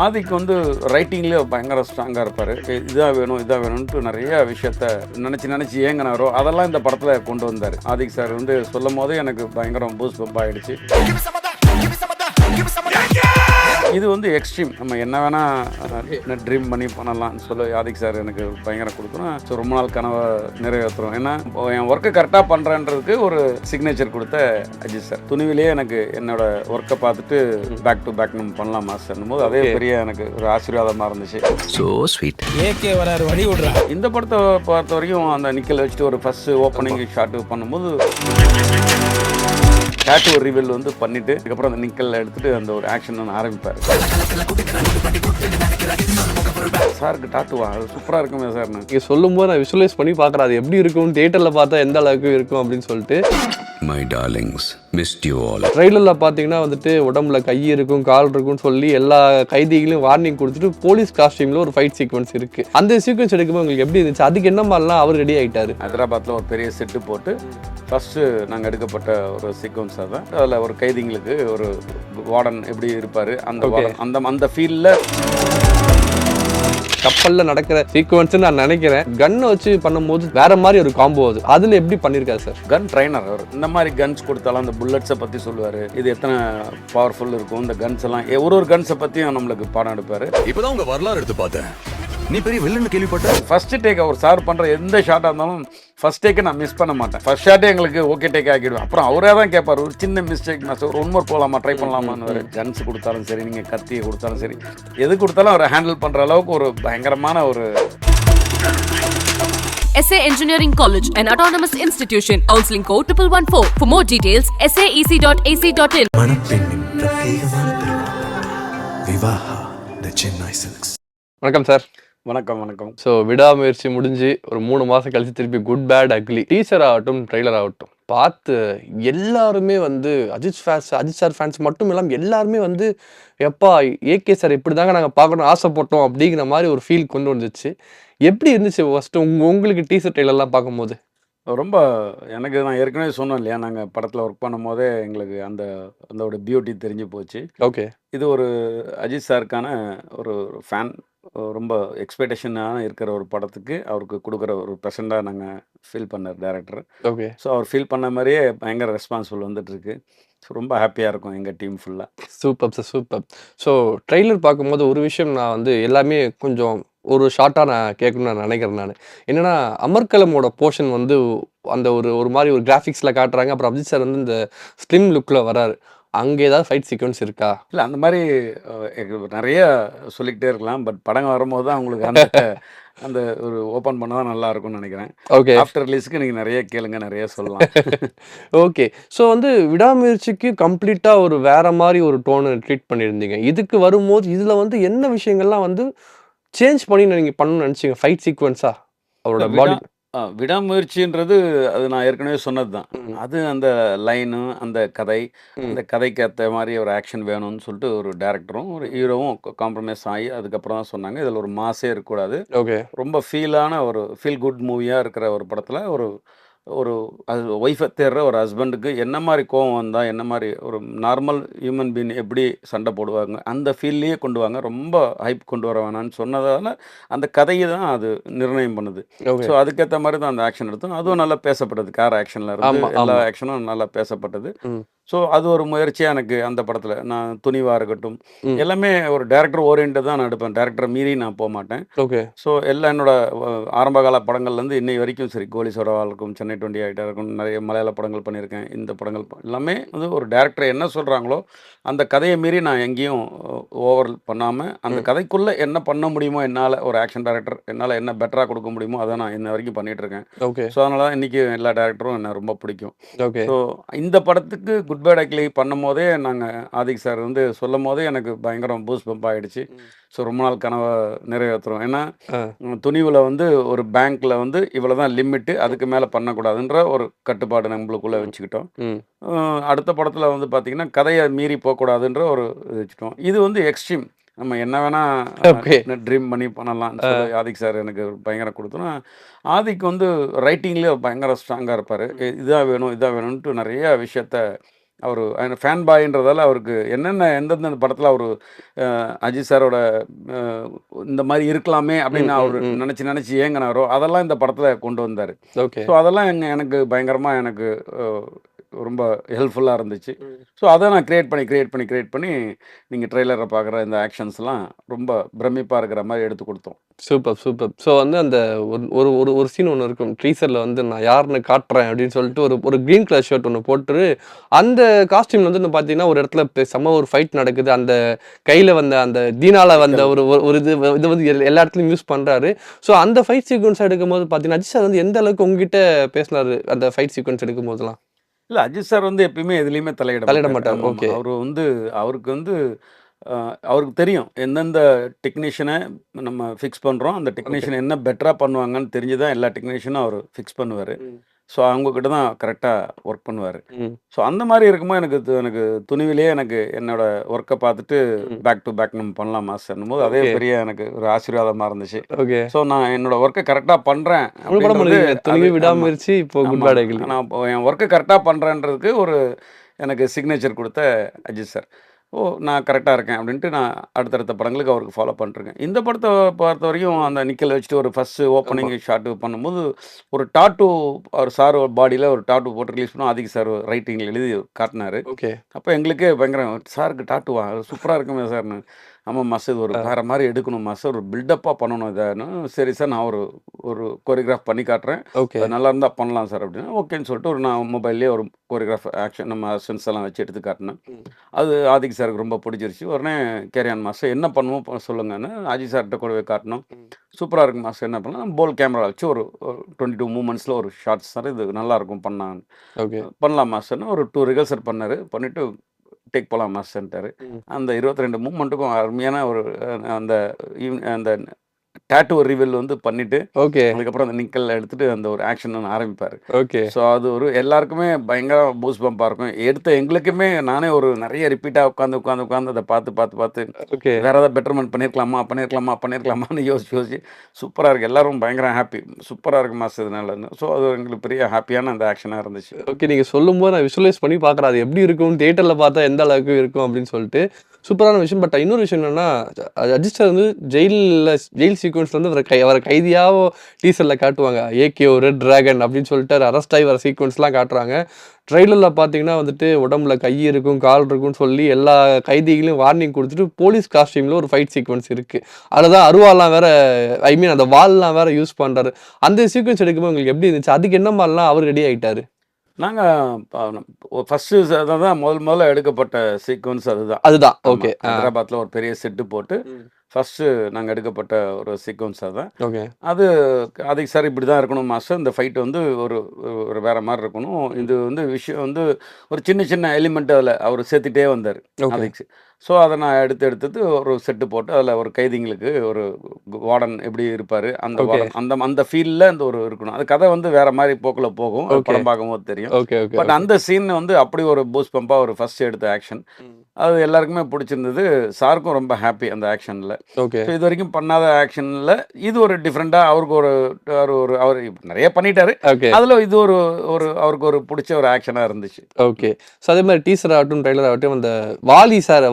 ஆதிக்கு வந்து ரைட்டிங்லேயே பயங்கர ஸ்ட்ராங்காக இருப்பார். இதாக வேணும் இதாக வேணும்ன்ட்டு நிறைய விஷயத்த நினச்சி ஏங்கினாரோ அதெல்லாம் இந்த படத்தில் கொண்டு வந்தார். ஆதிக் சார் வந்து சொல்லும் போதே எனக்கு பயங்கரம் பூஸ் பம்ப் ஆகிடுச்சு. இது வந்து எக்ஸ்ட்ரீம், நம்ம என்ன வேணால் ட்ரீம் பண்ணி பண்ணலாம்னு சொல்லி ஆதிக் சார் எனக்கு பயங்கரம் கொடுக்கணும். ஸோ ரொம்ப நாள் கனவை நிறைவேற்றுறோம். ஏன்னா என் ஒர்க்கை கரெக்டாக பண்ணுறேன்றதுக்கு ஒரு சிக்னேச்சர் கொடுத்த அஜித் சார். துணிவிலேயே எனக்கு என்னோட ஒர்க்கை பார்த்துட்டு பேக் டு பேக் நம்ம பண்ணலாம் மாஸ்டர்னும் போது அதே பெரிய எனக்கு ஒரு ஆசீர்வாதமாக இருந்துச்சு. So sweet. ஏகே வராரு வழி விடுறா. இந்த படத்தை பொறுத்த வரைக்கும் அந்த நிக்கல் வச்சுட்டு ஒரு ஃபர்ஸ்ட் ஓப்பனிங் ஷாட்டு பண்ணும்போது டேட்டூ ரிவீல் வந்து பண்ணிட்டு அதுக்கப்புறம் அந்த நிக்கல் எடுத்துட்டு அந்த ஒரு ஆக்ஷன் ஒன்று ஆரம்பிப்பார். சாருக்கு டாட்டுவா அது சூப்பராக இருக்குமே சார். நீங்கள் சொல்லும்போது நான் விஷுவலைஸ் பண்ணி பார்க்குறேன் அது எப்படி இருக்கும், தியேட்டரில் பார்த்தா எந்த அளவுக்கு இருக்கும் அப்படின்னு சொல்லிட்டு. My darlings mist you all. ட்ரெய்லரில் பார்த்தீங்கன்னா வந்துட்டு உடம்புல கை இருக்கும் கால் இருக்கும்னு சொல்லி எல்லா கைதிகளையும் வார்னிங் கொடுத்துட்டு போலீஸ் காஸ்டியூமில் ஒரு ஃபைட் சீக்வன்ஸ் இருக்குது. அந்த சீக்வன்ஸ் எடுக்கும்போது உங்களுக்கு எப்படி இருந்துச்சு? அதுக்கு என்ன மாதிரிலாம் அவர் ரெடி ஆகிட்டாரு? ஹைதராபாத்தில் ஒரு பெரிய செட்டு போட்டு ஃபஸ்ட்டு நாங்கள் எடுக்கப்பட்ட ஒரு சீக்வன்ஸாக தான். அதில் ஒரு கைதிங்களுக்கு ஒரு வார்டன் எப்படி இருப்பார் அந்த அந்த ஃபீல்டில் கப்பலில் நடக்கிற சீக்வன்ஸ் நான் நினைக்கிறேன். கன்னை வச்சு பண்ணும்போது வேற மாதிரி ஒரு காம்போ அது. அதில் எப்படி பண்ணியிருக்காரு சார்? கன் ட்ரைனர் அவர். இந்த மாதிரி கன்ஸ் கொடுத்தாலும் அந்த புல்லட்ஸை பற்றி சொல்லுவார். இது எத்தனை பவர்ஃபுல் இருக்கும் இந்த கன்ஸ் எல்லாம், ஒரு கன்ஸை பற்றியும் நம்மளுக்கு பாடம் எடுப்பார். இப்போதான் உங்க வரலாறு எடுத்து பார்த்தேன். நீ பெரிய வில்லன்னு கேள்விப்பட்ட. ஃபர்ஸ்ட் டேக் அவர் சார் பண்ணுற எந்த ஷாட்டாக இருந்தாலும் ஃபர்ஸ்ட் டேக்கை நான் மிஸ் பண்ண மாட்டேன். ஃபர்ஸ்ட் ஷாட்டே எங்களுக்கு ஓகே டேக் ஆகிடுவேன். அப்புறம் அவரே தான் கேட்பார், ஒரு சின்ன மிஸ்டேக் நான் ஒரு ஒன்மோர் போகலாமா ட்ரை பண்ணலாமான்னு. கன்ஸ் கொடுத்தாலும் சரி, நீங்கள் கத்தியை கொடுத்தாலும் சரி, எது கொடுத்தாலும் அவர் ஹேண்டில் பண்ணுற அளவுக்கு ஒரு பயங்கரமான ஒரு SA Engineering College, an autonomous institution. Counseling code 1114. For more details, saec.ac.in. மணப்பெண்ணின் பிரத்யேகமான விவாஹா தி சென்னை சில்க்ஸ். வணக்கம் சார். வணக்கம். ஸோ விடாமுயற்சி முடிஞ்சு ஒரு 3 மாதம் கழிச்சு திருப்பி குட் பேட் அக்லி டீசர் ஆகட்டும் ட்ரெய்லர் ஆகட்டும் பார்த்து எல்லாருமே வந்து அஜித் சார் ஃபேன்ஸ் மட்டும் இல்லாமல் எல்லாருமே வந்து எப்பா ஏகே சார் இப்படி தாங்க நாங்கள் பார்க்கணும் ஆசைப்பட்டோம் அப்படிங்கிற மாதிரி ஒரு ஃபீல் கொண்டு வந்துச்சு. எப்படி இருந்துச்சு ஃபஸ்ட்டு உங்களுக்கு டீசர் ட்ரெய்லர்லாம் பார்க்கும்போது? ரொம்ப எனக்கு நான் ஏற்கனவே சொன்னேன் இல்லையா, நாங்கள் படத்தில் ஒர்க் பண்ணும் போதே எங்களுக்கு அதோட பியூட்டி தெரிஞ்சு போச்சு. ஓகே. இது ஒரு அஜித் சாருக்கான ஒரு ஃபேன் ரொம்ப எக்ஸ்பெக்டேஷனாக இருக்கிற ஒரு படத்துக்கு அவருக்கு கொடுக்குற ஒரு ப்ரெசண்டாக நாங்கள் ஃபீல் பண்ணார் டேரக்டர். ஓகே. ஸோ அவர் ஃபீல் பண்ண மாதிரியே பயங்கர ரெஸ்பான்சிபிள் வந்துட்டுருக்கு. ஸோ ரொம்ப ஹாப்பியாக இருக்கும் எங்கள் டீம் ஃபுல்லாக. Super sir, super. So trailer பார்க்கும்போது ஒரு விஷயம் நான் வந்து எல்லாமே கொஞ்சம் ஒரு ஷார்ட்டாக நான் கேட்கணும்னு நான் நினைக்கிறேன். நான் என்னென்னா அமர்கலமோட போர்ஷன் வந்து அந்த ஒரு மாதிரி ஒரு கிராஃபிக்ஸில் காட்டுறாங்க. அப்புறம் அஜித் சார் வந்து இந்த ஸ்லிம் லுக்கில் வராரு. அங்கே ஏதாவது ஃபைட் சீக்வன்ஸ் இருக்கா? இல்லை அந்த மாதிரி நிறைய சொல்லிக்கிட்டே இருக்கலாம். பட் படம் வரும்போது தான் உங்களுக்கு அந்த ஒரு ஓப்பன் பண்ண தான் நல்லா இருக்கும்னு நினைக்கிறேன். ஓகே. ஆஃப்டர் ரிலீஸுக்கு நீங்கள் நிறைய கேளுங்க, நிறைய சொல்லலாம். ஓகே. ஸோ வந்து விடாமுயற்சிக்கு கம்ப்ளீட்டாக ஒரு வேற மாதிரி ஒரு டோனை ட்ரீட் பண்ணியிருந்தீங்க. இதுக்கு வரும்போது இதில் வந்து என்ன விஷயங்கள்லாம் வந்து சேஞ்ச் பண்ணி நீங்கள் பண்ணணும்னு நினச்சிங்க? ஃபைட் சீக்வன்ஸா அவரோட பாடி விடாமுயற்சின்றது அது நான் ஏற்கனவே சொன்னது தான். அது அந்த லைனு அந்த கதைக்கு ஏற்ற மாதிரி ஒரு ஆக்ஷன் வேணும்னு சொல்லிட்டு ஒரு டேரக்டரும் ஒரு ஹீரோவும் காம்ப்ரமைஸ் ஆகி அதுக்கப்புறம் தான் சொன்னாங்க இதில் ஒரு மாஸே இருக்கக்கூடாது, ஓகே ரொம்ப ஒரு ஃபீல் குட் மூவியாக இருக்கிற ஒரு படத்தில் ஒரு ஒரு அது ஒய்ஃபை தேடுற ஒரு ஹஸ்பண்டுக்கு என்ன மாதிரி கோவம் வந்தால் என்ன மாதிரி ஒரு நார்மல் ஹியூமன் பீன் எப்படி சண்டை போடுவாங்க அந்த ஃபீல்லையே கொண்டு வாங்க, ரொம்ப ஹைப் கொண்டு வர வேணான்னு சொன்னதால் அந்த கதையை தான் அது நிர்ணயம் பண்ணுது. ஸோ அதுக்கேற்ற மாதிரி தான் அந்த ஆக்ஷன் எடுத்தோம். அதுவும் நல்லா பேசப்பட்டது. கார் ஆக்ஷனில் இருந்து எல்லா ஆக்ஷனும் நல்லா பேசப்பட்டது. ஸோ அது ஒரு முயற்சியாக எனக்கு அந்த படத்தில் நான் துணிவாக இருக்கட்டும் எல்லாமே ஒரு டேரக்டர் ஓரியன்ட் தான் நான் எடுப்பேன். டேரக்டரை மீறி நான் போக மாட்டேன். ஓகே. ஸோ எல்லாம் என்னோட ஆரம்பகால படங்கள்லேருந்து இன்னை வரைக்கும் சரி, கோலி சோடாவாக இருக்கும், சென்னை 28 இருக்கும், நிறைய மலையாள படங்கள் பண்ணியிருக்கேன். இந்த படங்கள் எல்லாமே வந்து ஒரு டேரக்டர் என்ன சொல்கிறாங்களோ அந்த கதையை மீறி நான் எங்கேயும் ஓவர் பண்ணாமல் அந்த கதைக்குள்ளே என்ன பண்ண முடியுமோ, என்னால் ஒரு ஆக்ஷன் டேரக்டர் என்னால் என்ன பெட்டராக கொடுக்க முடியுமோ அதை நான் இன்ன வரைக்கும் பண்ணிகிட்ருக்கேன். ஓகே. ஸோ அதனால தான் இன்றைக்கி எல்லா டேரக்டரும் என்னை ரொம்ப பிடிக்கும். ஓகே. ஸோ இந்த படத்துக்கு குட் பேட் அக்லி பண்ணும் போதே நாங்கள் ஆதிக் சார் வந்து சொல்லும் போதே எனக்கு பயங்கரம் பூஸ் பம்ப் ஆகிடுச்சு. ஸோ ரொம்ப நாள் கனவை நிறைவேற்றுறோம். ஏன்னா துணிவில் வந்து ஒரு பேங்க்கில் வந்து இவ்வளோ தான் லிமிட்டு, அதுக்கு மேலே பண்ணக்கூடாதுன்ற ஒரு கட்டுப்பாடு நம்மளுக்குள்ளே வச்சுக்கிட்டோம். அடுத்த படத்தில் வந்து பார்த்திங்கன்னா கதையை மீறி போகக்கூடாதுன்ற ஒரு இது வச்சுட்டோம். இது வந்து எக்ஸ்ட்ரீம், நம்ம என்ன வேணால் ட்ரீம் பண்ணி பண்ணலாம்னு சொல்லி ஆதிக் சார் எனக்கு பயங்கரம் கொடுத்தோன்னா. ஆதிக் வந்து ரைட்டிங்லேயே பயங்கர ஸ்ட்ராங்காக இருப்பார். இதாக வேணும்ன்ட்டு நிறைய விஷயத்த அவர் ஃபேன் பாய்ன்றதால அவருக்கு என்னென்ன எந்தெந்த படத்தில் அவர் அஜித் சாரோட இந்த மாதிரி இருக்கலாமே அப்படின்னு அவர் நினச்சி ஏங்கினாரோ அதெல்லாம் இந்த படத்தில் கொண்டு வந்தார். ஓகே. ஸோ அதெல்லாம் எனக்கு பயங்கரமாக எனக்கு ரொம்ப ஹெல்ப்ஃபுல்லாக இருந்துச்சு. ஸோ அதை நான் கிரியேட் பண்ணி நீங்கள் ட்ரெய்லரை பார்க்குற இந்த ஆக்ஷன்ஸ்லாம் ரொம்ப பிரமிப்பாக இருக்கிற மாதிரி எடுத்து கொடுத்தோம். Super, super. ஸோ வந்து அந்த ஒரு ஒரு ஒரு சீன் ஒன்று இருக்கும். டீசரில் வந்து நான் யாருன்னு காட்டுறேன் அப்படின்னு சொல்லிட்டு ஒரு கிரீன் கலர் ஷர்ட் ஒன்று போட்டு அந்த காஸ்டியூம்ல வந்து பார்த்தீங்கன்னா ஒரு இடத்துல செம்ம ஒரு ஃபைட் நடக்குது. அந்த கையில் வந்த அந்த தீனால வந்த ஒரு ஒரு இது இது வந்து எல்லா இடத்துலையும் யூஸ் பண்ணுறாரு. ஸோ அந்த ஃபைட் சீக்வன்ஸ் எடுக்கும்போது பார்த்தீங்கன்னா அஜித் சார் வந்து எந்த அளவுக்கு உங்ககிட்ட பேசினாரு அந்த ஃபைட் சீக்வன்ஸ் எடுக்கும் போதெல்லாம்? இல்லை, அஜித் சார் வந்து எப்பயுமே எதுலேயுமே தலையிட மாட்டார். ஓகே. அவருக்கு வந்து அவருக்கு தெரியும் எந்தெந்த டெக்னீஷியனை நம்ம ஃபிக்ஸ் பண்ணுறோம், அந்த டெக்னீஷியன் என்ன பெட்டராக பண்ணுவாங்கன்னு தெரிஞ்சு தான் எல்லா டெக்னீஷியனும் அவர் ஃபிக்ஸ் பண்ணுவார். ஸோ அவங்கக்கிட்ட தான் கரெக்டாக ஒர்க் பண்ணுவார். ஸோ அந்த மாதிரி இருக்கும்போது எனக்கு துணிவிலேயே எனக்கு என்னோட ஒர்க்கை பார்த்துட்டு பேக் டு பேக் நம்ம பண்ணலாம் மாஸ்டர்னும் போது அதே பெரிய எனக்கு ஒரு ஆசீர்வாதமாக இருந்துச்சு. ஓகே. ஸோ நான் என்னோட ஒர்க்கை கரெக்டாக பண்ணுறேன் துணிவு விடாமுயற்சி இப்போ குட் பேட் அகிலி. நான் இப்போ என் ஒர்க்கை கரெக்டாக பண்ணுறேன்றதுக்கு ஒரு எனக்கு சிக்னேச்சர் கொடுத்த அஜித் சார். நான் கரெக்டாக இருக்கேன் அப்படின்ட்டு நான் அடுத்தடுத்த படங்களுக்கு அவருக்கு ஃபாலோ பண்ணிருக்கேன். இந்த படத்தை பொறுத்த வரைக்கும் அந்த நிக்கல் வச்சுட்டு ஒரு ஃபஸ்ட்டு ஓப்பனிங் ஷாட்டு பண்ணும்போது ஒரு டாட்டூ அவர் சார் பாடியில் ஒரு டாட்டூ போட்டு ரிலீஸ் பண்ணோம். ஆதிக் சார் ரைட்டிங்கில் எழுதி காட்டினார். ஓகே. அப்போ எங்களுக்கே பயங்கர சாருக்கு டாட்டூவா சூப்பராக இருக்குமே சார்னு. ஆமாம் மாஸ்டர், இது ஒரு வேறு மாதிரி எடுக்கணும் மாஸ்டர், ஒரு பில்டப்பாக பண்ணணும் இதைன்னு. சரி சார், நான் ஒரு கோரியோகிராஃப் பண்ணி காட்டுறேன், ஓகே. அது நல்லா இருந்தால் பண்ணலாம் சார் அப்படின்னா ஓகேன்னு சொல்லிட்டு நான் மொபைல்லேயே ஒரு கோரியோகிராஃப் ஆக்ஷன் நம்ம சென்ஸ் எல்லாம் வச்சு எடுத்து காட்டினேன். அது ஆதிக் சாருக்கு ரொம்ப பிடிச்சிருச்சு. உடனே கேரியான் மாஸ்டர் என்ன பண்ணுவோம் சொல்லுங்கன்னு அஜித் சார்கிட்ட கூடவே காட்டினோம். சூப்பராக இருக்கும் மாஸ்டர், என்ன பண்ணலாம் போல் கேமரா வச்சு ஒரு 22 மூமெண்ட்ஸில் ஒரு ஷார்ட்ஸ் சார், இது நல்லாயிருக்கும் பண்ணாங்க. ஓகே. பண்ணலாம் மாஸ்டர்னு ஒரு 2 ரிகர்சல் பண்ணார். பண்ணிவிட்டு டேக் போகலாம் மாஸ்டர்ன்ட்டார். அந்த 22 மூமெண்ட்டுக்கும் அருமையான ஒரு அந்த டேட்டூ ரிவீல் வந்து பண்ணிவிட்டு ஓகே. அதுக்கப்புறம் அந்த நிக்கல் எடுத்துகிட்டு அந்த ஒரு ஆக்ஷன் ஆரம்பிப்பார். ஓகே. ஸோ அது ஒரு எல்லாருக்குமே பயங்கர பூஸ் பம்பாக இருக்கும். எடுத்த எங்களுக்குமே நானே ஒரு நிறைய ரிப்பீட்டாக உட்காந்து அதை பார்த்து ஓகே. வேறு ஏதாவது பெட்டர்மெண்ட் பண்ணியிருக்கலாமான்னு யோசிச்சு சூப்பராக இருக்குது. எல்லோரும் பயங்கர ஹாப்பி, சூப்பராக இருக்குது மாஸ்டர் இதனால. ஸோ அது எங்களுக்கு பெரிய ஹாப்பியான அந்த ஆக்ஷனாக இருந்துச்சு. ஓகே. நீங்கள் சொல்லும்போது நான் விஷுவலைஸ் பண்ணி பார்க்குறேன் அது எப்படி இருக்கும், தியேட்டரில் பார்த்தா எந்த அளவுக்கு இருக்கும் அப்படின்னு சொல்லிட்டு சூப்பரான விஷயம். பட் இன்னொரு விஷயம் என்னென்னா அஜித் சார் வந்து ஜெயில் சீக்வன்ஸ் வந்து அவரை கைதியாக டீசரில் காட்டுவாங்க. ஏகே ரெட் டிராகன் அப்படின்னு சொல்லிட்டு அரெஸ்ட் ஆகி வர சீக்வன்ஸ்லாம் காட்டுறாங்க. ட்ரெய்லரில் பார்த்தீங்கன்னா வந்துட்டு உடம்புல கை இருக்கும் கால் இருக்குன்னு சொல்லி எல்லா கைதிகளையும் வார்னிங் கொடுத்துட்டு போலீஸ் காஸ்டியூமில் ஒரு ஃபைட் சீக்வன்ஸ் இருக்குது. அதுதான் அருவாலாம் வேறு, ஐ மீன் அந்த வால்லாம் வேறு யூஸ் பண்ணுறாரு. அந்த சீக்வன்ஸ் எடுக்கும்போது உங்களுக்கு எப்படி இருந்துச்சு? அதுக்கு என்ன மாதிரிலாம் அவர் ரெடி ஆகிட்டாரு? நாங்கள் ஃபஸ்ட்டு தான் முதல்ல எடுக்கப்பட்ட சீக்வன்ஸ் அதுதான். ஓகே. ஹைதராபாத்தில் ஒரு பெரிய செட்டு போட்டு ஃபஸ்ட்டு நாங்கள் எடுக்கப்பட்ட ஒரு சீக்வன்ஸ் அதுதான். ஓகே. அது அதுக்கு சார் இப்படி தான் இருக்கணும் மாஸ்டர், இந்த ஃபைட்டு வந்து ஒரு வேறு மாதிரி இருக்கணும், இது வந்து விஷயம் வந்து ஒரு சின்ன எலிமெண்ட் அதில் அவர் சேர்த்துட்டே வந்தார் அதுக்கு. ஸோ அதை நான் எடுத்து ஒரு செட்டு போட்டு அதில் ஒரு கைதிங்களுக்கு ஒரு வார்டன் எப்படி இருப்பார், அந்த வார்டன் அந்த ஃபீல்டில் அந்த ஒரு இருக்கணும். அது கதை வந்து வேறு மாதிரி போக்கில் போகும், படம் பார்க்கும்போது தெரியும். பட் அந்த சீன் வந்து அப்படி ஒரு பூஸ் பம்பாக ஒரு ஃபஸ்ட் எடுத்த ஆக்ஷன் அது எல்லாருக்குமே பிடிச்சிருந்தது. சாருக்கும் ரொம்ப ஹாப்பி அந்த ஆக்ஷனில். ஓகே. இது வரைக்கும் பண்ணாத ஆக்ஷனில் இது ஒரு டிஃப்ரெண்ட்டாக அவருக்கு அவர் நிறைய பண்ணிட்டாரு. ஓகே. அதில் இது அவருக்கு ஒரு பிடிச்ச ஒரு ஆக்ஷனாக இருந்துச்சு. ஓகே. ஸோ அதே மாதிரி டீசர் ஆகட்டும் ட்ரெய்லர் ஆகட்டும் அந்த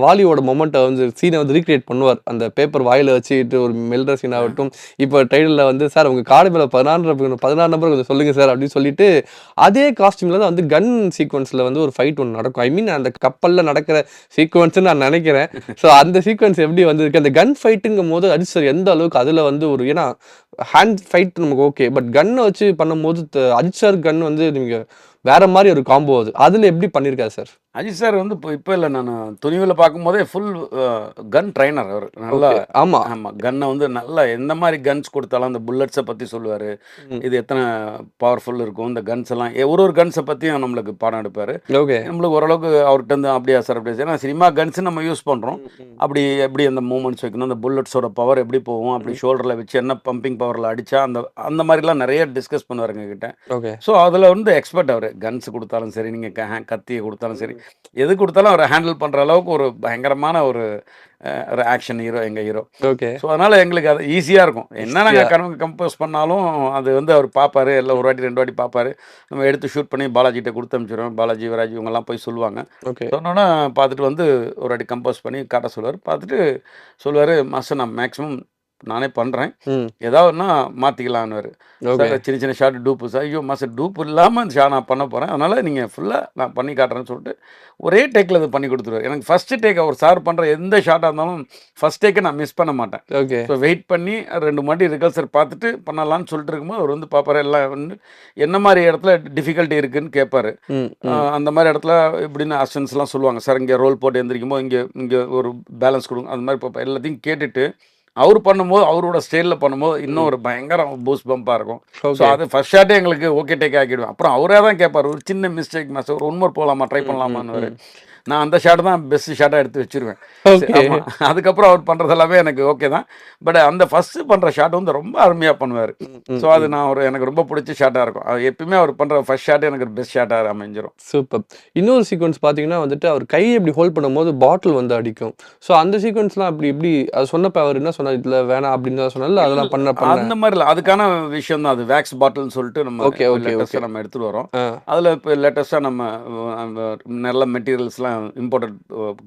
வாலியோட மொமெண்ட்டை வந்து சீனை வந்து ரீக்ரியேட் பண்ணுவார். அந்த பேப்பர் வாயில் வச்சுட்டு ஒரு மெல்ற சீன் ஆகட்டும். இப்போ ட்ரெய்லரில் வந்து சார் உங்கள் காடு மேலே 16 நம்பர் கொஞ்சம் சொல்லுங்கள் சார் அப்படின்னு சொல்லிட்டு அதே காஸ்டியூமில் தான் வந்து கன் சீக்வன்ஸில் வந்து ஒரு ஃபைட் ஒன்று நடக்கும். ஐ மீன் அந்த கப்பலில் நடக்கிற சீக்வன்ஸ்ன்னு நான் நினைக்கிறேன். ஸோ அந்த சீக்வன்ஸ் எப்படி வந்திருக்கு? அந்த கன் ஃபைட்டுங்கும் போது அஜித் சார் எந்த அளவுக்கு அதில் வந்து ஏன்னா ஹேண்ட் ஃபைட் நமக்கு ஓகே, பட் கன்னை வச்சு பண்ணும்போது அஜித் சார் கன் வந்து நீங்கள் வேற மாதிரி ஒரு காம்போ அதில் எப்படி பண்ணியிருக்காரு சார்? அஜித் சார் வந்து இப்போ இல்லை, நான் துணிவில் பார்க்கும்போதே ஃபுல் கன் ட்ரைனர் அவர். நல்லா ஆமாம் கன்னை வந்து நல்லா எந்த மாதிரி கன்ஸ் கொடுத்தாலும் அந்த புல்லட்ஸை பற்றி சொல்லுவார். இது எத்தனை பவர்ஃபுல் இருக்கும் இந்த கன்ஸ் எல்லாம், ஒரு கன்ஸை பற்றியும் நம்மளுக்கு பாடம் எடுப்பார். ஓகே. நம்மளுக்கு ஓரளவுக்கு அவர்கிட்ட வந்து அப்படியா சார் அப்படியா சார், ஏன்னா சினிமா கன்ஸு நம்ம யூஸ் பண்ணுறோம், அப்படி எப்படி அந்த மூமெண்ட்ஸ் வைக்கணும், அந்த புல்லட்ஸோட பவர் எப்படி போகும், அப்படி ஷோல்டரில் வச்சு என்ன பம்பிங் பவரில் அடித்தா அந்த மாதிரிலாம் நிறைய டிஸ்கஸ் பண்ணுவாருங்க கிட்ட. ஓகே. ஸோ அதில் வந்து எக்ஸ்பர்ட் அவர். கன்ஸ் கொடுத்தாலும் சரி, நீங்கள் கத்தியை கொடுத்தாலும் சரி, எது கொடுத்தாலும் அவரை ஹேண்டில் பண்ணுற அளவுக்கு ஒரு பயங்கரமான ஒரு ஆக்ஷன் ஹீரோ எங்கள் ஹீரோ. ஓகே. ஸோ அதனால் எங்களுக்கு அது ஈஸியாக இருக்கும். என்ன Easy-ஆ. நாங்கள் கம்போஸ் பண்ணாலும் அது வந்து அவர் பார்ப்பாரு, எல்லாம் ஒரு வாட்டி 2 வாட்டி பார்ப்பாரு. நம்ம எடுத்து ஷூட் பண்ணி பாலாஜிகிட்ட கொடுத்து அனுப்பிச்சிடுவோம். பாலாஜி, விராஜ் இவங்கெல்லாம் போய் சொல்லுவாங்க. ஓகே. சொன்னோன்னா பார்த்துட்டு வந்து ஒரு வாட்டி கம்போஸ் பண்ணி காட்ட சொல்லுவார். பார்த்துட்டு சொல்லுவார், மாஸ்டர் நான் மேக்ஸிமம் நானே பண்ணுறேன், ம். ஏதாவதுனா மாற்றிக்கலான்னு. ஓகே. சார் சின்ன சின்ன ஷார்ட் டூப்பு சார், ஐயோ மாஸ்டர் டூப் இல்லாமல் அந்த ஷாட் நான் பண்ண போகிறேன், அதனால் நீங்கள் ஃபுல்லாக நான் பண்ணி காட்டுறேன்னு சொல்லிட்டு ஒரே டேக்கில் அது பண்ணி கொடுத்துருவார். எனக்கு ஃபஸ்ட்டு டேக் அவர் சார் பண்ணுற எந்த ஷாட்டாக இருந்தாலும் ஃபஸ்ட் டேக்கை நான் மிஸ் பண்ண மாட்டேன். ஓகே. ஸோ வெயிட் பண்ணி 2 மாட்டி ரிகல்சர் பார்த்துட்டு பண்ணலான்னு சொல்லிட்டு இருக்கும்போது அவர் வந்து பார்ப்பாரு, எல்லாம் வந்து என்ன மாதிரி இடத்துல டிஃபிகல்ட்டி இருக்குதுன்னு கேட்பாரு. ம். அந்த மாதிரி இடத்துல இப்படின்னு அசிஸ்டன்ஸ்லாம் சொல்லுவாங்க, சார் இங்கே ரோல் போட்டு எந்திரிக்கும் போது இங்கே ஒரு பேலன்ஸ் கொடுங்க, அந்த மாதிரி பார்ப்பேன். எல்லாத்தையும் கேட்டுட்டு அவர் பண்ணும்போது அவரோட ஸ்டைலில் பண்ணும்போது இன்னும் ஒரு பயங்கர பூஸ்ட் பம்பாக இருக்கும். So okay. அது ஃபர்ஸ்ட் ஷாட்டே எங்களுக்கு ஓகே டேக் ஆக்கிடுவேன். அப்புறம் அவரே தான் கேட்பார், ஒரு சின்ன மிஸ்டேக் மாஸ்டர் ஒரு ஒன் மோர் போகலாமா, ட்ரை பண்ணலாமான்னு. நான் அந்த ஷாட் தான் பெஸ்ட் ஷாட்டாக எடுத்து வச்சிருவேன். ஓகே. ஆமாம், அதுக்கப்புறம் அவர் பண்ணுறது எல்லாமே எனக்கு ஓகே தான். பட் அந்த ஃபஸ்ட்டு பண்ணுற ஷாட் வந்து ரொம்ப அருமையாக பண்ணுவார். ஸோ அது எனக்கு ரொம்ப பிடிச்ச ஷாட்டாக இருக்கும். அது எப்பயுமே அவர் பண்ணுற ஃபர்ஸ்ட் ஷாட்டே எனக்கு பெஸ்ட் ஷாட்டாக அமைஞ்சிரும். சூப்பர். இன்னொரு சீக்வன்ஸ் பார்த்தீங்கன்னா வந்துட்டு அவர் கையை இப்படி ஹோல்ட் பண்ணும்போது பாட்டில் வந்து அடிக்கும். ஸோ அந்த சீக்வன்ஸ்லாம் அப்படி இப்படி அது சொன்னப்போ அவர் என்ன சொன்னார், இதில் வேணாம் அப்படின்னு தான் சொன்னால அதெல்லாம் பண்ண அந்த மாதிரி இல்லை, அதுக்கான விஷயம் தான் அது. வேக்ஸ் பாட்டில்னு சொல்லிட்டு நம்ம ஓகே, ஓகே, லேட்டஸ்ட்டாக ஓகே. நம்ம எடுத்துகிட்டு வரோம். ஆ. அதில் இப்போ லேட்டஸ்ட்டாக நம்ம நல்ல மெட்டீரியல்ஸ்லாம் இம்போர்ட்டட்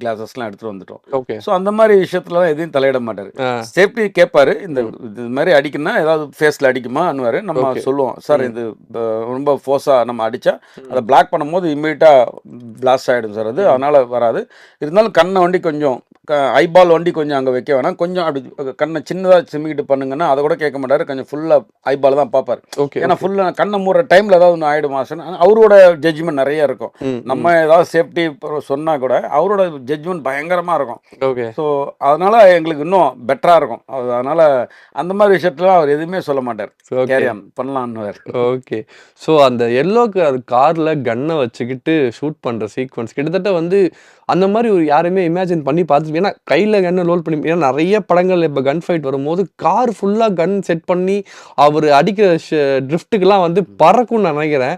கிளாஸஸ்லாம் எடுத்துகிட்டு வந்துட்டோம். ஓகே. ஸோ அந்த மாதிரி விஷயத்துலலாம் எதையும் தலையிட மாட்டார். ஆ. சேஃப்டி கேட்பாரு, இது மாதிரி அடிக்கணும்னா ஏதாவது ஃபேஸில் அடிக்குமான்னுவார். நம்ம ஓகே. சொல்லுவோம், சார் இது ரொம்ப ஃபோர்ஸாக நம்ம அடித்தா அதை பிளாக் பண்ணும்போது இம்மீடியட்டாக பிளாஸ்ட் ஆகிடும் சார், அது அதனால் வராது. இருந்தாலும் கண்ணை வண்டி கொஞ்சம் ஐபால் வண்டி கொஞ்சம் அங்கே வைக்க வேணாம், கொஞ்சம் அப்படி கண்ணை சின்னதாக சிமிக்கிட்டு பண்ணுங்கன்னா அதை கூட கேட்க மாட்டார். கொஞ்சம் ஃபுல்லாக ஐபால் தான் பார்ப்பார். ஓகே. ஏன்னா ஃபுல்லாக கண்ணை மூடுற டைமில் ஏதாவது ஒன்று ஆகிடும் மாஸ்டர். அவரோட ஜட்ஜ்மெண்ட் நிறைய இருக்கும். நம்ம ஏதாவது சேஃப்டி சொன்னால் கூட அவரோட ஜட்ஜ்மெண்ட் பயங்கரமாக இருக்கும். ஓகே. ஸோ அதனால் எங்களுக்கு இன்னும் பெட்டராக இருக்கும். அதனால் அந்த மாதிரி விஷயத்துலாம் அவர் எதுவுமே சொல்ல மாட்டார், ஓகே. கேரி ஆன் பண்ணலான்னுவார். ஓகே. ஸோ அந்த எல்லோ கலர் காரில் கன்னை வச்சுக்கிட்டு ஷூட் பண்ணுற சீக்வன்ஸ் கிட்டத்தட்ட வந்து அந்த மாதிரி ஒரு யாருமே இமேஜின் பண்ணி பார்த்துருப்பீங்க. ஏன்னா கையில் கன்னை லோட் பண்ணி, ஏன்னா நிறைய படங்கள் இப்போ கன் ஃபைட் வரும்போது கார் ஃபுல்லாக கன் செட் பண்ணி அவர் அடிக்கிற ட்ரிஃப்ட்டுக்கெல்லாம் வந்து பறக்கும்னு நான் நினைக்கிறேன்.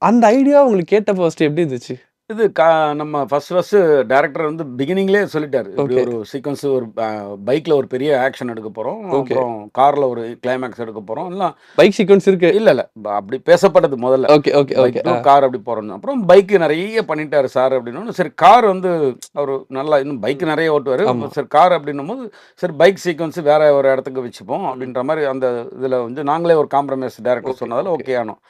அந்த ஐடியா உங்களுக்கு கேட்ட ஃபர்ஸ்ட் எப்படி இருந்துச்சு? இது நம்ம ஃபஸ்ட்டு டைரக்டர் வந்து பிகினிங்லேயே சொல்லிட்டார், இப்படி ஓகே. ஒரு சீக்வன்ஸ், ஒரு பைக்கில் ஒரு பெரிய ஆக்ஷன் எடுக்க போகிறோம், ஓகே. அப்புறம் காரில் ஒரு கிளைமேக்ஸ் எடுக்க போகிறோம். எல்லாம் பைக் சீக்வன்ஸ் இருக்கு. இல்லை அப்படி பேசப்பட்டது முதல்ல. Okay, okay, okay. கார் அப்படி போகிறோம். அப்புறம் பைக்கு நிறைய பண்ணிட்டாரு சார் அப்படின்னு. சரி கார் வந்து அவர் நல்லா இன்னும் பைக் நிறைய ஓட்டுவார். ஆமா. சரி கார் அப்படின்னும் போது சரி பைக் சீக்வன்ஸ் வேற ஒரு இடத்துக்கு வச்சுப்போம் அப்படின்ற மாதிரி அந்த இதில் வந்து நாங்களே ஒரு காம்ப்ரமைஸ் டைரக்டர் ஓகே, சொன்னதால் ஓகே. ஓகே ஆனோம்.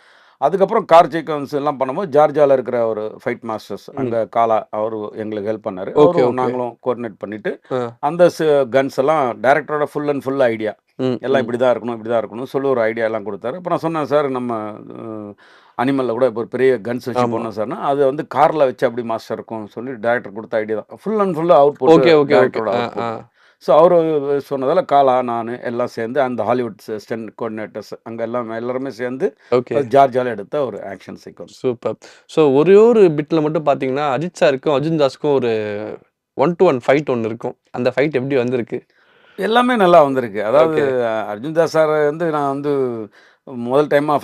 அதுக்கப்புறம் கார் சீக்வன்ஸ் எல்லாம் பண்ணும்போது ஜார்ஜியாவில் இருக்கிற ஒரு ஃபைட் மாஸ்டர்ஸ் அங்கே காலா அவர் எங்களுக்கு ஹெல்ப் பண்ணார். ஓகே, அவரும் ஓகே. நாங்களும் கோஆர்டினேட் பண்ணிட்டு ஆ. அந்த கன்ஸ் எல்லாம் டைரக்டரோட ஃபுல் அண்ட் ஃபுல் ஐடியா, ம், எல்லாம் ம். இப்படி தான் இருக்கணும், இப்படி தான் இருக்கணும் சொல்லி ஒரு ஐடியா எல்லாம் கொடுத்தாரு. அப்புறம் நான் சொன்னேன், சார் நம்ம அனிமலில் கூட இப்போ ஒரு பெரிய கன்ஸ் வச்சு ஆமா. போனோம் சார்னா அது வந்து காரில் வச்சு அப்படி மாஸ்டர் இருக்கும் சொல்லி டைரக்டர் கொடுத்த ஐடியா தான். ஃபுல் அண்ட் ஃபுல்லாக அவுட் ஓகே, போட்டு ஓகே, ஓகே. டைரக்டரோட ஆ, அவுட் ஆ. போட்டு. ஸோ அவர் சொன்னதால் காலா நான் எல்லாம் சேர்ந்து அந்த ஹாலிவுட் ஸ்டண்ட் கோஆர்டினேட்டர்ஸ் அங்கே எல்லாம் எல்லாருமே சேர்ந்து ஓகே. ஜார்ஜியாவில் எடுத்த ஒரு ஆக்ஷன் சீக்வன்ஸ். சூப்பர். ஸோ ஒரே ஒரு பிட்டில் மட்டும் பார்த்தீங்கன்னா அஜித் சாருக்கும் அர்ஜுன் தாஸ்க்கும் ஒரு 1-to-1 ஃபைட் ஒன்று இருக்கும். அந்த ஃபைட் எப்படி வந்திருக்கு? எல்லாமே நல்லா வந்திருக்கு. அதாவது ஓகே. அர்ஜுன் தாஸ் சார் வந்து நான் வந்து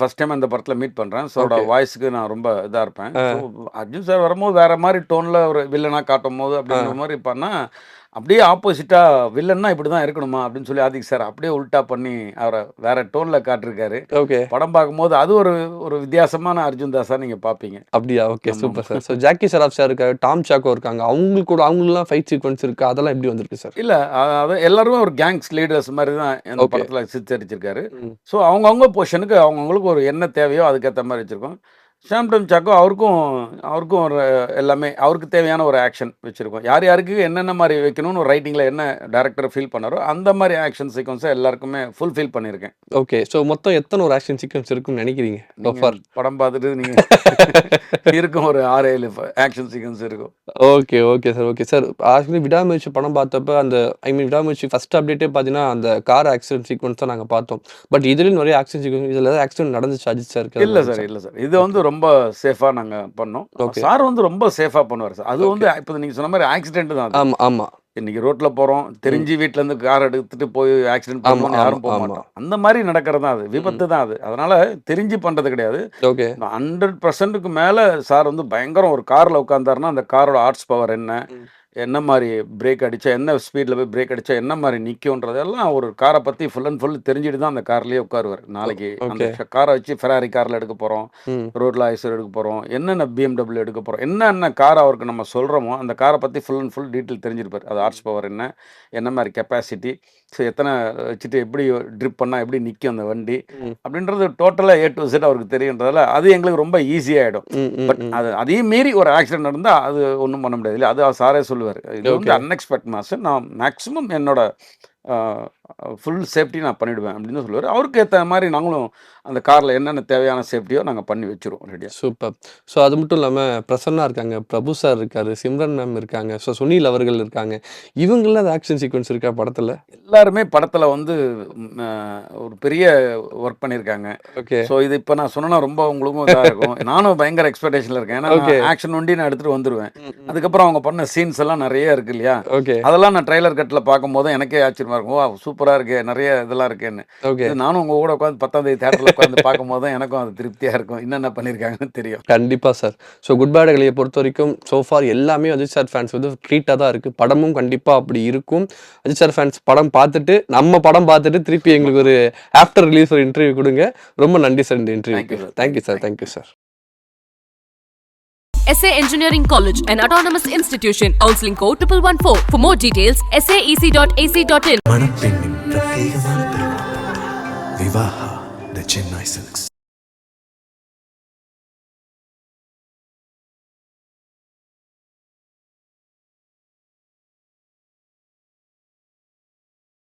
ஃபர்ஸ்ட் டைம் இந்த படத்தில் மீட் பண்ணுறேன். So okay. வாய்ஸுக்கு நான் ரொம்ப இதாக இருப்பேன். ஆ. ஸோ அர்ஜுன் சார் வரும்போது வேற மாதிரி டோனில் ஒரு வில்லனாக காட்டும் போது அப்படின்ற மாதிரி பண்ணால் அப்படியே ஆப்போசிட்டாக வில்லன்னா இப்படி தான் இருக்கணுமா அப்படின்னு சொல்லி ஆதிக் சார் அப்படியே உல்ட்டா பண்ணி அவரை வேற டோனில் காட்டிருக்காரு. ஓகே. படம் பார்க்கும்போது அது ஒரு வித்தியாசமான அர்ஜுன் தாஸாக நீங்கள் பார்ப்பீங்க. அப்படியா? ஓகே, ஆமாம். Super sir. So Jackie Shroff sir இருக்காரு, டாம் சாக்கோ இருக்காங்க. அவங்களுக்குலாம் ஃபைட் சீக்வன்ஸ் இருக்கு. அதெல்லாம் எப்படி வந்திருக்கு சார்? இல்லை அது எல்லாருமே ஒரு கேங்ஸ் லீடர்ஸ் மாதிரி தான் இந்த ஓகே. படத்தில் சித்தரிச்சிருக்காரு. ம். ஸோ அவங்கவுங்க பொசிஷனுக்கு அவங்கவுங்களுக்கு ஒரு என்ன தேவையோ அதுக்கேற்ற மாதிரி வச்சுருக்கோம். ஷாம்டம் சாக்கோ அவருக்கும் ஒரு எல்லாமே அவருக்கு தேவையான ஒரு ஆக்ஷன் வச்சுருக்கோம். யார் யாருக்கு என்னென்ன மாதிரி வைக்கணும்னு ஒரு ரைட்டிங்கில் என்ன டேரக்டர் ஃபீல் பண்ணாரோ அந்த மாதிரி ஆக்ஷன் சீக்வன்ஸை எல்லாருக்குமே ஃபுல்ஃபில் பண்ணியிருக்கேன். ஓகே. ஸோ மொத்தம் எத்தனை ஒரு ஆக்ஷன் சீக்வன்ஸ் இருக்குன்னு நினைக்கிறீங்க? So far. படம் பார்த்துட்டு நீங்கள் இருக்கும் ஒரு 6-7 ஆக்ஷன் சீக்வன்ஸ் இருக்கும். Okay, okay sir. Okay sir. Actually விடாமுயற்சி படம் பார்த்தப்ப விடாமுயற்சி ஃபர்ஸ்ட் அப்டேட்டே பார்த்தீங்கன்னா அந்த கார் ஆக்சிடென்ட் சீக்வன்ஸ் தான் நாங்கள் பார்த்தோம். பட் இதுலேயும் நிறைய ஆக்ஷன் சீக்வன்ஸ், இதில் ஏதாவது ஆக்சிடென்ட் நடந்துச்சு அஜித் சாருக்கு? இல்லை சார். இது வந்து ரொம்ப சேஃபாக நாங்கள் பண்ணோம். ஓகே. சார் வந்து ரொம்ப சேஃபாக பண்ணுவார் சார். அது வந்து இப்போ நீங்கள் சொன்ன மாதிரி ஆக்சிடென்ட் தான் அது. ஆமாம், ஆமாம். இன்னைக்கு ரோட்டில் போகிறோம், தெரிஞ்சு வீட்டிலேருந்து கார் எடுத்துகிட்டு போய் ஆக்சிடென்ட் ஆமா, பண்ணுவோம், யாரும் ஆமா, போக ஆமா. மாட்டோம். அந்த மாதிரி நடக்கிறது தான் அது, விபத்து தான் அது. அதனால் தெரிஞ்சு பண்ணுறது கிடையாது. ஓகே. 100%க்கு மேலே சார் வந்து பயங்கரம். ஒரு காரில் உட்காந்தாருன்னா அந்த காரோட ஹார்ஸ் பவர் என்ன மாதிரி பிரேக் அடித்தா, என்ன ஸ்பீடில் போய் பிரேக் அடித்தா என்ன மாதிரி நிற்கும்ன்றதெல்லாம் ஒரு காரை பற்றி ஃபுல் அண்ட் ஃபுல் தெரிஞ்சுட்டு தான் அந்த கார்லேயே உட்காருவார். நாளைக்கு அந்த ஓகே. காரை வச்சு ஃபெராரி காரில் எடுக்க போகிறோம், ம். ரோட்டில் ஐசர் எடுக்க போகிறோம், என்னென்ன BMW எடுக்க போகிறோம், என்னென்ன கார் அவருக்கு நம்ம சொல்கிறோமோ அந்த காரை பற்றி ஃபுல் அண்ட் ஃபுல் டீட்டெயில் தெரிஞ்சிருப்பார். அது ஹார்ஸ் பவர் என்ன மாதிரி கெப்பாசிட்டி, ஸோ எத்தனை வச்சுட்டு எப்படி ட்ரிப் பண்ணால் எப்படி நிற்கும் அந்த வண்டி ம். அப்படின்றது டோட்டலாக A to Z அவருக்கு தெரியுன்றதால அது எங்களுக்கு ரொம்ப ஈஸியாகிடும். ம், ம், பட் ம். அதையும் மீறி ஒரு ஆக்சிடென்ட் நடந்தால் அது ஒன்றும் பண்ண முடியாது இல்லை. அது சாரே சொல்லுவார், இது வந்து ஓகே. அன்எக்ஸ்பெக்ட் மாஸ்டர், நான் மேக்ஸிமம் என்னோட ஃபுல் சேஃப்டி நான் பண்ணிவிடுவேன் அப்படின்னு சொல்லுவார். அவருக்கு ஏற்ற மாதிரி நாங்களும் அந்த காரில் என்னென்ன தேவையான சேஃப்டியோ நாங்கள் பண்ணி வச்சுருவோம் ரெடியாக. சூப்பர். ஸோ அது மட்டும் இல்லாமல் பிரசன்னா இருக்காங்க, பிரபு சார் இருக்காரு, சிம்ரன் மேம் இருக்காங்க, ஸோ சுனில் அவர்கள் இருக்காங்க. இவங்களாம் அது ஆக்ஷன் சீக்வன்ஸ் இருக்கா படத்தில்? எல்லாருமே படத்தில் வந்து ஒரு பெரிய ஒர்க் பண்ணியிருக்காங்க. ஓகே. ஸோ இது இப்போ நான் சொன்னா ரொம்ப உங்களுக்கும் இதாக இருக்கும். நானும் பயங்கர எக்ஸ்பெக்டேஷனில் இருக்கேன். ஏன்னா ஓகே. ஆக்ஷன் ஒண்டி நான் எடுத்துகிட்டு வந்துடுவேன். ம், ம். அதுக்கப்புறம் அவங்க பண்ண சீன்ஸ் எல்லாம் நிறைய இருக்கு இல்லையா, ஓகே. அதெல்லாம் நான் ட்ரைலர் கட்டில் பார்க்கும்போது எனக்கே ஆச்சரியமா இருக்கும். ஓ சூப்பராக இருக்கே, நிறைய இதெல்லாம் இருக்கேன்னு. ஓகே. இது நானும் உங்கள் கூட உட்காந்து 10ஆம் தேதி தேட்டரில் உட்காந்து பார்க்கும்போது தான் எனக்கும் அது திருப்தியாக இருக்கும், என்னென்ன பண்ணியிருக்காங்கன்னு தெரியும். கண்டிப்பாக சார். ஸோ குட் பேட் அக்லியை பொறுத்த வரைக்கும் சோஃபார் எல்லாமே அஜித் சார் ஃபேன்ஸ் வந்து ட்ரீட்டாக தான் இருக்குது. படமும் கண்டிப்பாக அப்படி இருக்கும். அஜித் சார் ஃபேன்ஸ் படம் பார்த்துட்டு நம்ம படம் பார்த்துட்டு திருப்பி எங்களுக்கு ஒரு ஆஃப்டர் ரிலீஸ் ஒரு இன்டர்வியூ கொடுங்க. ரொம்ப நன்றி சார் இந்த இன்டர்வியூக்கு. Thank you, sir. Thank you sir. Thank you sir. SA Engineering College, an autonomous institution. Counseling code 1114. For more details, saec.ac.in. மணப்பெண்ணின் பிரத்யேகமான திருமணம் விவாஹா தி சென்னை சில்க்ஸ்.